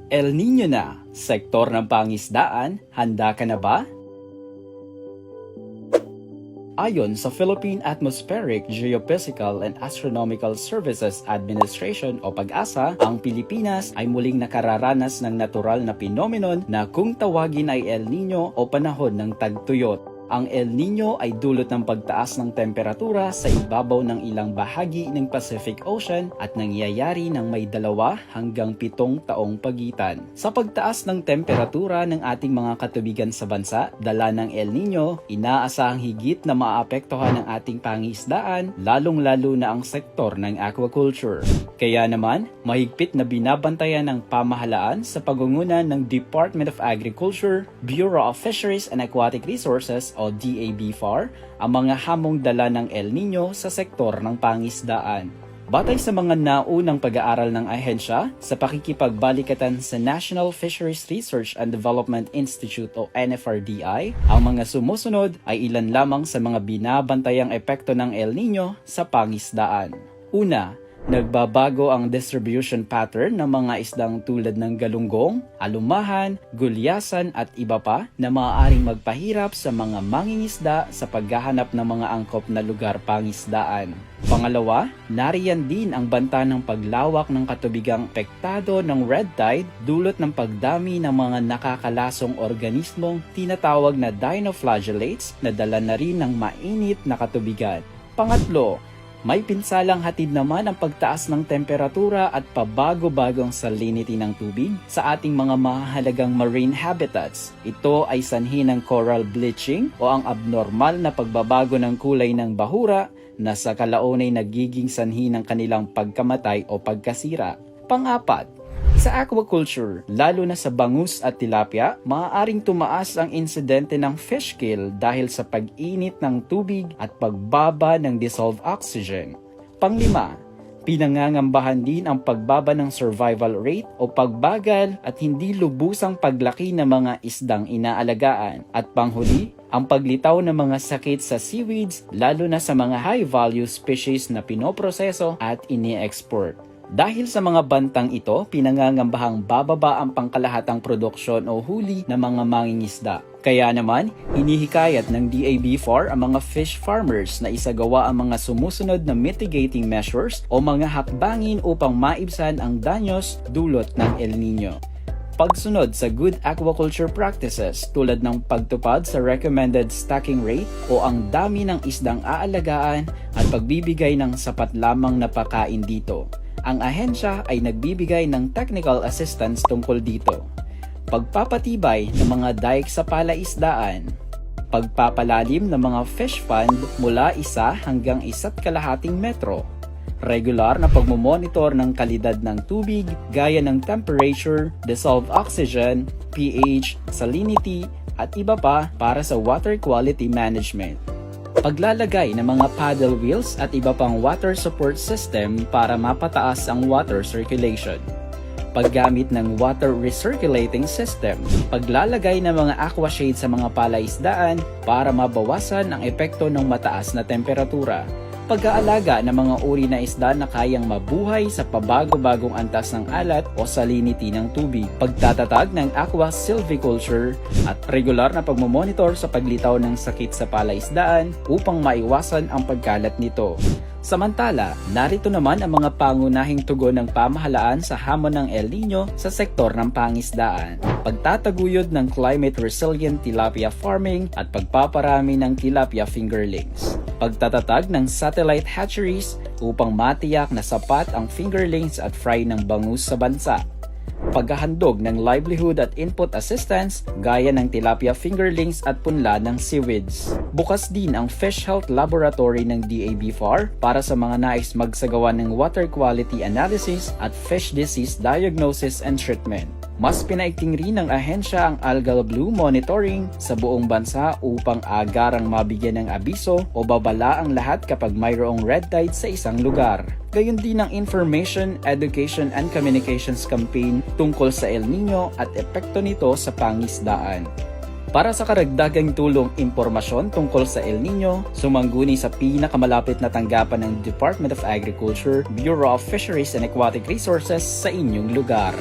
El Niño na, sektor ng pangisdaan, handa ka na ba? Ayon sa Philippine Atmospheric, Geophysical and Astronomical Services Administration o PAGASA, ang Pilipinas ay muling nakararanas ng natural na phenomenon na kung tawagin ay El Niño o panahon ng tagtuyot. Ang El Niño ay dulot ng pagtaas ng temperatura sa ibabaw ng ilang bahagi ng Pacific Ocean at nangyayari ng may 2 hanggang 7 taong pagitan. Sa pagtaas ng temperatura ng ating mga katubigan sa bansa, dala ng El Niño, inaasahang higit na maapektuhan ang ating pangisdaan, lalong-lalo na ang sektor ng aquaculture. Kaya naman, mahigpit na binabantayan ng pamahalaan sa pangunguna ng Department of Agriculture, Bureau of Fisheries and Aquatic Resources o DABFAR, ang mga hamong dala ng El Niño sa sektor ng pangisdaan. Batay sa mga naunang pag-aaral ng ahensya sa pakikipagbalikatan sa National Fisheries Research and Development Institute o NFRDI, ang mga sumusunod ay ilan lamang sa mga binabantayang epekto ng El Niño sa pangisdaan. Una, nagbabago ang distribution pattern ng mga isdang tulad ng galunggong, alumahan, gulyasan at iba pa na maaaring magpahirap sa mga mangingisda sa paghahanap ng mga angkop na lugar pangisdaan. Pangalawa, nariyan din ang banta ng paglawak ng katubigang apektado ng red tide dulot ng pagdami ng mga nakakalasong organismong tinatawag na dinoflagellates na dala na rin ng mainit na katubigan. Pangatlo, may pinsalang hatid naman ang pagtaas ng temperatura at pabago-bagong salinity ng tubig sa ating mga mahalagang marine habitats. Ito ay sanhi ng coral bleaching o ang abnormal na pagbabago ng kulay ng bahura na sa kalaunay nagiging sanhi ng kanilang pagkamatay o pagkasira. Pang-apat, sa aquaculture, lalo na sa bangus at tilapia, maaaring tumaas ang insidente ng fish kill dahil sa pag-init ng tubig at pagbaba ng dissolved oxygen. Panglima, pinangangambahan din ang pagbaba ng survival rate o pagbagal at hindi lubusang paglaki ng mga isdang inaalagaan. At panghuli, ang paglitaw ng mga sakit sa seaweeds lalo na sa mga high-value species na pinoproseso at ini-export. Dahil sa mga bantang ito, pinangangambahang bababa ang pangkalahatang produksyon o huli ng mga mangingisda. Kaya naman, hinihikayat ng DABFAR ang mga fish farmers na isagawa ang mga sumusunod na mitigating measures o mga hakbangin upang maibsan ang danyos dulot ng El Niño. Pagsunod sa good aquaculture practices tulad ng pagtupad sa recommended stocking rate o ang dami ng isdang aalagaan at pagbibigay ng sapat lamang na pagkain dito. Ang ahensya ay nagbibigay ng technical assistance tungkol dito. Pagpapatibay ng mga dike sa palaisdaan. Pagpapalalim ng mga fish pond mula 1 hanggang 1.5 metro. Regular na pagmomonitor ng kalidad ng tubig gaya ng temperature, dissolved oxygen, pH, salinity at iba pa para sa water quality management. Paglalagay ng mga paddle wheels at iba pang water support system para mapataas ang water circulation. Paggamit ng water recirculating system. Paglalagay ng mga aquashade sa mga palaisdaan para mabawasan ang epekto ng mataas na temperatura. Pag-aalaga ng mga uri na isda na kayang mabuhay sa pabago-bagong antas ng alat o salinity ng tubig. Pagtatatag ng aqua silviculture at regular na pagmomonitor sa paglitaw ng sakit sa palaisdaan upang maiwasan ang pagkalat nito. Samantala, narito naman ang mga pangunahing tugon ng pamahalaan sa hamon ng El Niño sa sektor ng pangisdaan. Pagtataguyod ng climate-resilient tilapia farming at pagpaparami ng tilapia fingerlings. Pagtatatag ng satellite hatcheries upang matiyak na sapat ang fingerlings at fry ng bangus sa bansa. Paghahandog ng livelihood at input assistance gaya ng tilapia fingerlings at punla ng seaweeds. Bukas din ang Fish Health Laboratory ng DABFAR para sa mga nais magsagawa ng water quality analysis at fish disease diagnosis and treatment. Mas pinaigting rin ng ahensya ang algal bloom monitoring sa buong bansa upang agarang mabigyan ng abiso o babala ang lahat kapag mayroong red tide sa isang lugar. Gayon din ang information, education and communications campaign tungkol sa El Niño at epekto nito sa pangisdaan. Para sa karagdagang tulong impormasyon tungkol sa El Niño, sumangguni sa pinakamalapit na tanggapan ng Department of Agriculture, Bureau of Fisheries and Aquatic Resources sa inyong lugar.